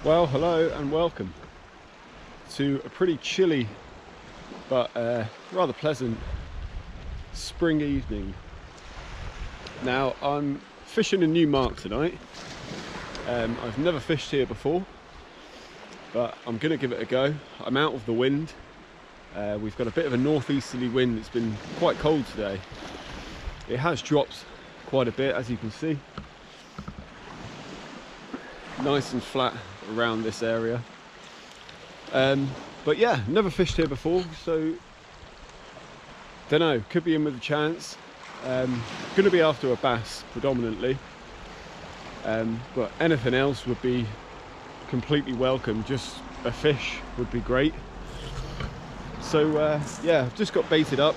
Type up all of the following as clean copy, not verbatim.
Well, hello and welcome to a pretty chilly but rather pleasant spring evening. Now, I'm fishing a new mark tonight. I've never fished here before, but I'm going to give it a go. I'm out of the wind. We've got a bit of a northeasterly wind. It's been quite cold today. It has dropped quite a bit, as you can see. Nice and flat around this area. But yeah, never fished here before, so don't know, could be in with a chance. Going to be after a bass predominantly, but anything else would be completely welcome. Just a fish would be great. So yeah, I've just got baited up.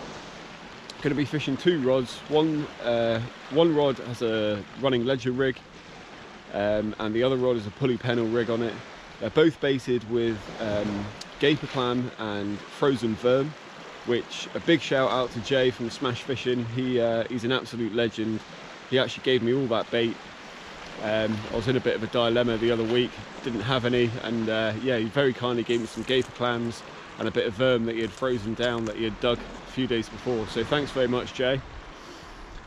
Going to be fishing two rods. One rod has a running ledger rig, and the other rod is a pulley pennel rig on it. They're both baited with gaper clam and frozen worm, which a big shout out to Jay from Smash Fishing. He's an absolute legend. He actually gave me all that bait. I was in a bit of a dilemma the other week, didn't have any, and yeah, he very kindly gave me some gaper clams and a bit of worm that he had frozen down that he had dug a few days before. So thanks very much, Jay.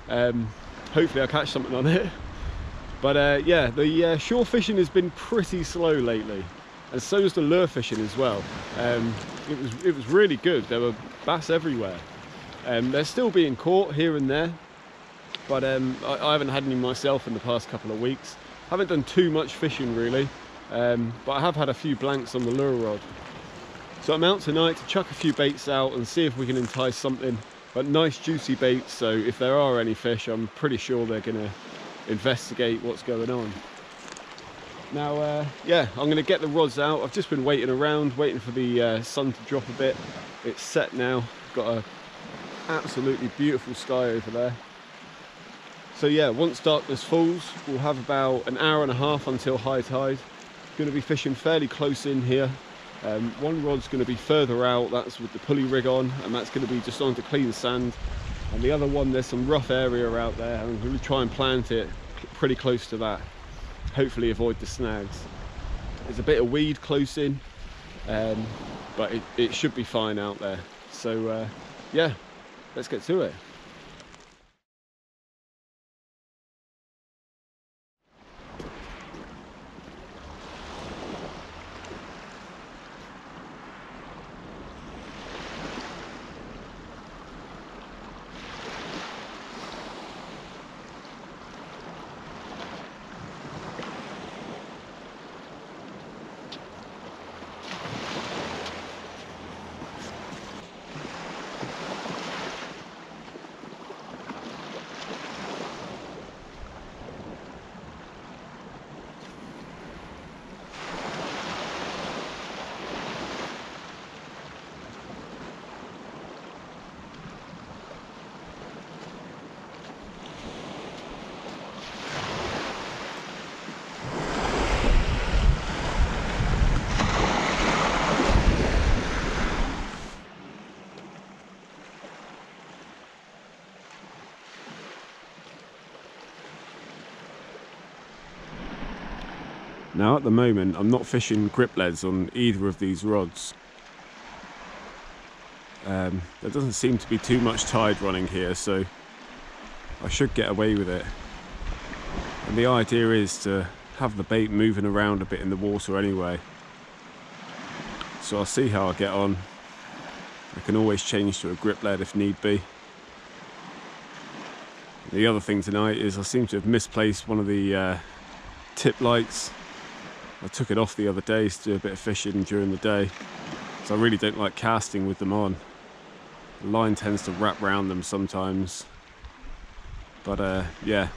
Hopefully I'll catch something on it. But yeah, the shore fishing has been pretty slow lately, and so is the lure fishing as well. It was really good. There were bass everywhere. They're still being caught here and there, but I haven't had any myself in the past couple of weeks. Haven't done too much fishing really, but I have had a few blanks on the lure rod. So I'm out tonight to chuck a few baits out and see if we can entice something, but nice juicy baits, so if there are any fish, I'm pretty sure they're gonna investigate what's going on. Now yeah, I'm going to get the rods out. I've just been waiting around, waiting for the sun to drop a bit. It's set now. Got a absolutely beautiful sky over there. So yeah, once darkness falls, we'll have about an hour and a half until high tide. Going to be fishing fairly close in here. One rod's going to be further out, that's with the pulley rig on, and that's going to be just onto clean sand. And the other one, there's some rough area out there. I'm going to try and plant it pretty close to that. Hopefully avoid the snags. There's a bit of weed close in, but it should be fine out there. So yeah, let's get to it. Now at the moment I'm not fishing grip leads on either of these rods. There doesn't seem to be too much tide running here, so I should get away with it. And the idea is to have the bait moving around a bit in the water anyway. So I'll see how I get on. I can always change to a grip lead if need be. The other thing tonight is I seem to have misplaced one of the tip lights. I took it off the other day to do a bit of fishing during the day, so I really don't like casting with them on. The line tends to wrap around them sometimes, but yeah,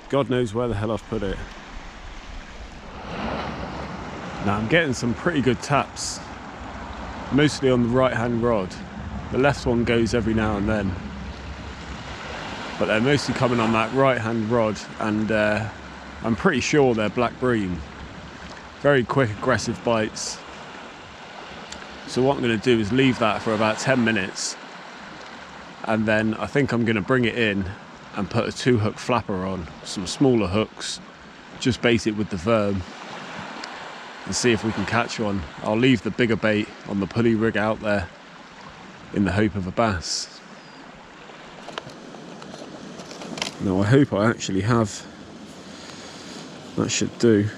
God knows where the hell I've put it. Now I'm getting some pretty good taps, mostly on the right hand rod. The left one goes every now and then, but they're mostly coming on that right hand rod, and I'm pretty sure they're black bream. Very quick, aggressive bites. So what I'm going to do is leave that for about 10 minutes, and then I think I'm going to bring it in and put a 2-hook flapper on, some smaller hooks, just bait it with the worm, and see if we can catch one. I'll leave the bigger bait on the pulley rig out there in the hope of a bass. Now I hope I actually have. That should do.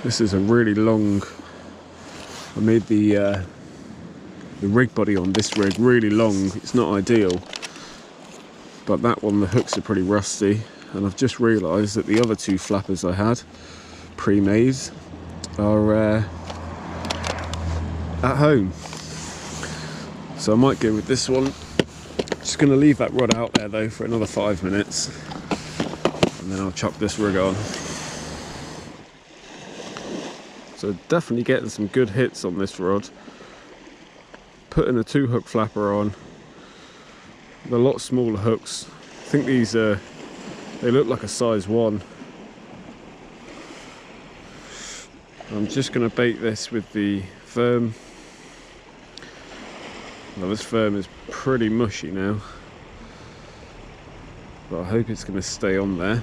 This is a really long, I made the rig body on this rig really long. It's not ideal, but that one, the hooks are pretty rusty, and I've just realised that the other two flappers I had pre-made are at home, so I might go with this one. Just going to leave that rod out there though for another 5 minutes, and then I'll chuck this rig on. So definitely getting some good hits on this rod. Putting a 2-hook flapper on, a lot smaller hooks. I think these they look like a size 1. I'm just going to bait this with the Firm. Well, this Firm is pretty mushy now, but I hope it's going to stay on there.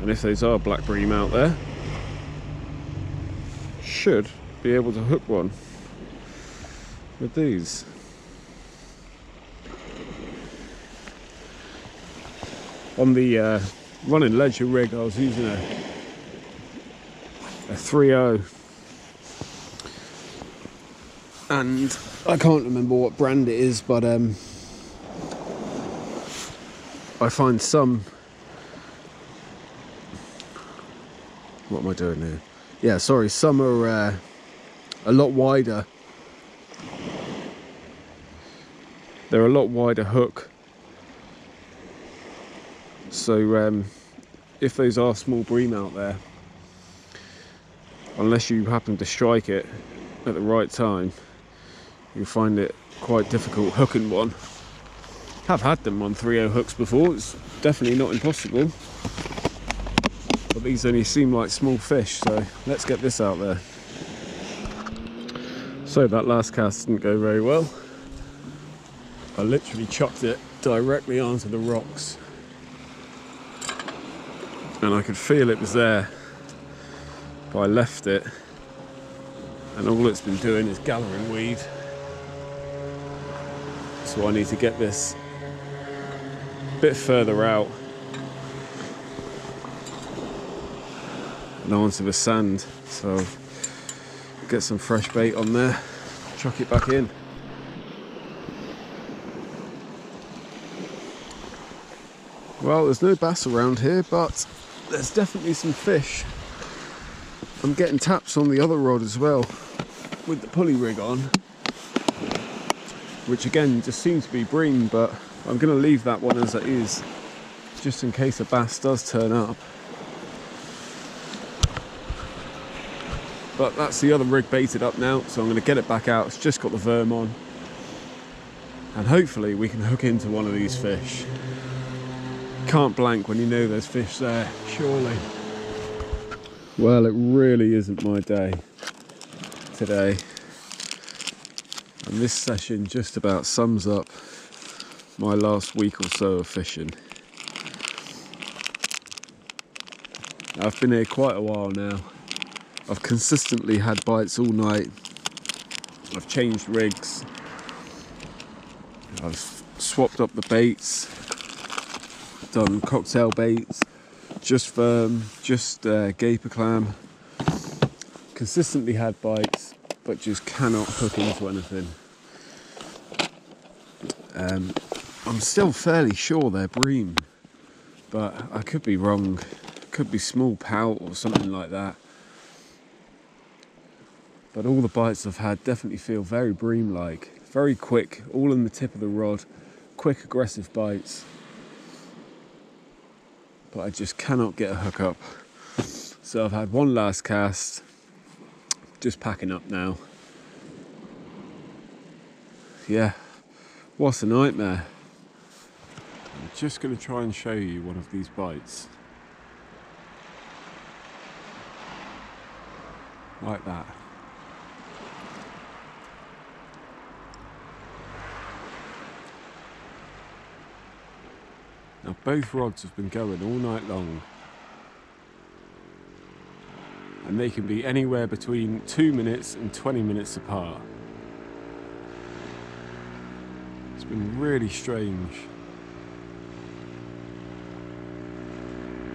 And if those are black bream out there, should be able to hook one with these. On the running ledger rig, I was using a 3.0, and I can't remember what brand it is, but I find some, what am I doing here? Yeah, sorry, some are a lot wider. They're a lot wider hook. So if those are small bream out there, unless you happen to strike it at the right time, you'll find it quite difficult hooking one. Have had them on 3.0 hooks before, it's definitely not impossible. But these only seem like small fish, so let's get this out there. So that last cast didn't go very well. I literally chucked it directly onto the rocks, and I could feel it was there, but I left it, and all it's been doing is gathering weed. So I need to get this a bit further out and onto the sand, so get some fresh bait on there, chuck it back in. Well, there's no bass around here, but there's definitely some fish. I'm getting taps on the other rod as well with the pulley rig on, which again just seems to be bream, but I'm going to leave that one as it is just in case a bass does turn up. But that's the other rig baited up now, so I'm going to get it back out. It's just got the Firm on, and hopefully we can hook into one of these fish. Can't blank when you know there's fish there, surely. Well, it really isn't my day today, and this session just about sums up my last week or so of fishing. I've been here quite a while now. I've consistently had bites all night. I've changed rigs. I've swapped up the baits. Done cocktail baits, just Firm, just gaper clam. Consistently had bites, but just cannot hook into anything. I'm still fairly sure they're bream, but I could be wrong. Could be small pout or something like that. But all the bites I've had definitely feel very bream-like, very quick, all in the tip of the rod, quick aggressive bites. But I just cannot get a hook up. So I've had one last cast, just packing up now. Yeah, what a nightmare. I'm just going to try and show you one of these bites. Like that. Now both rods have been going all night long, and they can be anywhere between 2 minutes and 20 minutes apart. It's been really strange.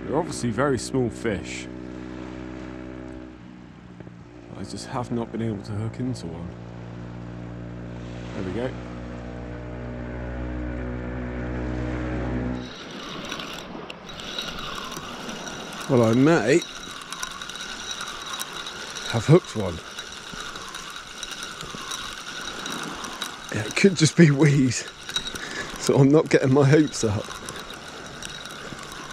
They're obviously very small fish. I just have not been able to hook into one. There we go. Well, I may have hooked one. Yeah, it could just be weed, so I'm not getting my hopes up.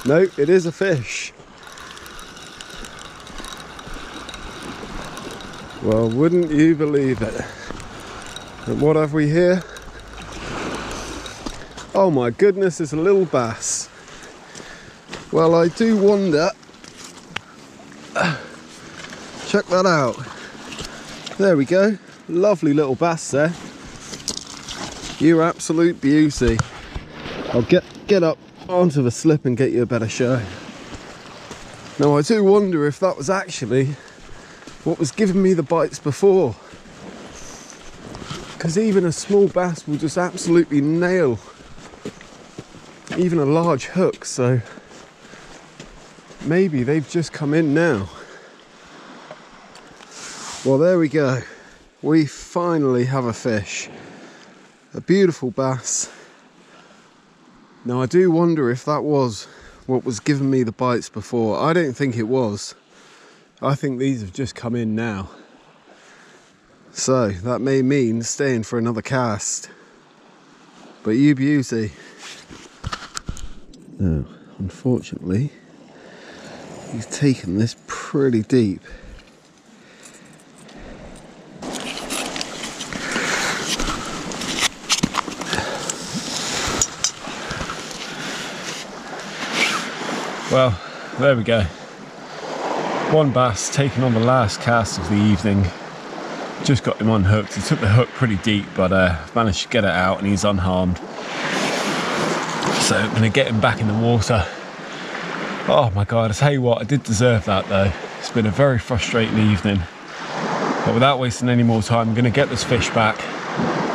No, it is a fish. Well, wouldn't you believe it? And what have we here? Oh my goodness, it's a little bass. Well, I do wonder. Check that out. There we go. Lovely little bass there. You absolute beauty. I'll get up onto the slip and get you a better show. Now, I do wonder if that was actually what was giving me the bites before, because even a small bass will just absolutely nail even a large hook, so maybe they've just come in now. Well, there we go. We finally have a fish. A beautiful bass. Now, I do wonder if that was what was giving me the bites before. I don't think it was. I think these have just come in now. So that may mean staying for another cast. But you beauty. Now, unfortunately, he's taken this pretty deep. Well, there we go. One bass taken on the last cast of the evening. Just got him unhooked. He took the hook pretty deep, but managed to get it out and he's unharmed. So I'm going to get him back in the water. Oh my God, I tell you what, I did deserve that though. It's been a very frustrating evening. But without wasting any more time, I'm going to get this fish back.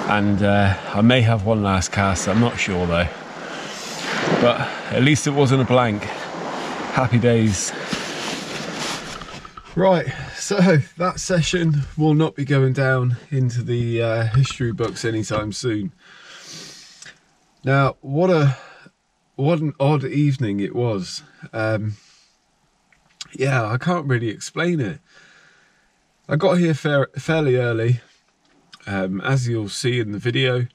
And I may have one last cast, I'm not sure though. But at least it wasn't a blank. Happy days. Right, so that session will not be going down into the history books anytime soon. Now, what an odd evening it was. Yeah, I can't really explain it. I got here fairly early, as you'll see in the video,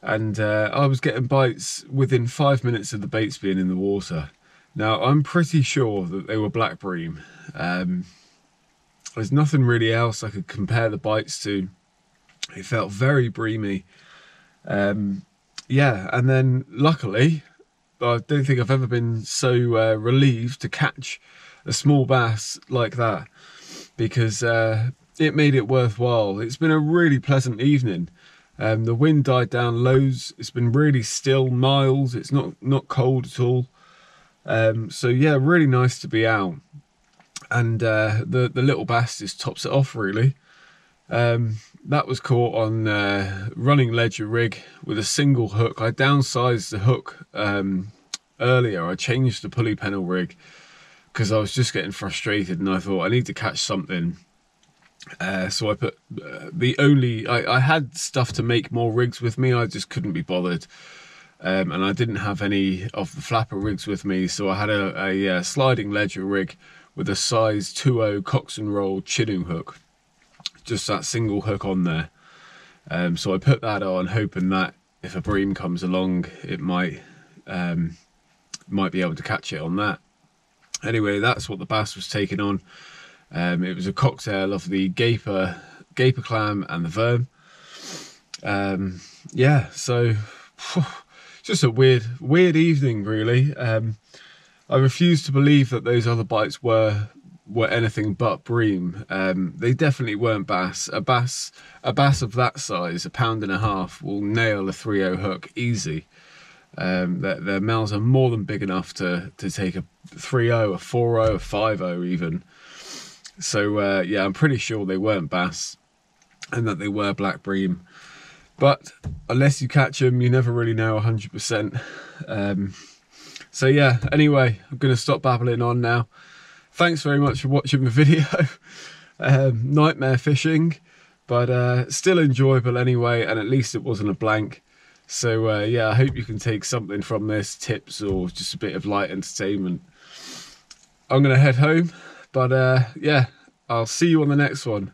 and I was getting bites within 5 minutes of the baits being in the water. Now, I'm pretty sure that they were black bream. There's nothing really else I could compare the bites to. It felt very breamy. Yeah, and then luckily, I don't think I've ever been so relieved to catch a small bass like that, because it made it worthwhile. It's been a really pleasant evening. The wind died down loads. It's been really still, mild. It's not cold at all. So yeah, really nice to be out. And the little bass just tops it off really. That was caught on running ledger rig with a single hook. I downsized the hook earlier. I changed the pulley pennel rig because I was just getting frustrated and I thought I need to catch something. So I put I had stuff to make more rigs with me, I just couldn't be bothered. And I didn't have any of the flapper rigs with me, so I had a sliding ledger rig with a size 2.0 Cox and Roll chinoo hook, just that single hook on there. So I put that on, hoping that if a bream comes along, it might be able to catch it on that. Anyway, that's what the bass was taking on. It was a cocktail of the gaper clam and the worm. Yeah, so just a weird evening really. I refuse to believe that those other bites were anything but bream. They definitely weren't bass. A bass of that size, 1.5 pounds, will nail a 3.0 hook easy. Their mouths are more than big enough to take a 3.0, a 4.0, a 5.0 even. So yeah, I'm pretty sure they weren't bass and that they were black bream. But unless you catch them, you never really know 100%. So yeah, anyway, I'm going to stop babbling on now. Thanks very much for watching the video. Nightmare fishing, but still enjoyable anyway, and at least it wasn't a blank. So yeah, I hope you can take something from this, tips or just a bit of light entertainment. I'm going to head home, but yeah, I'll see you on the next one.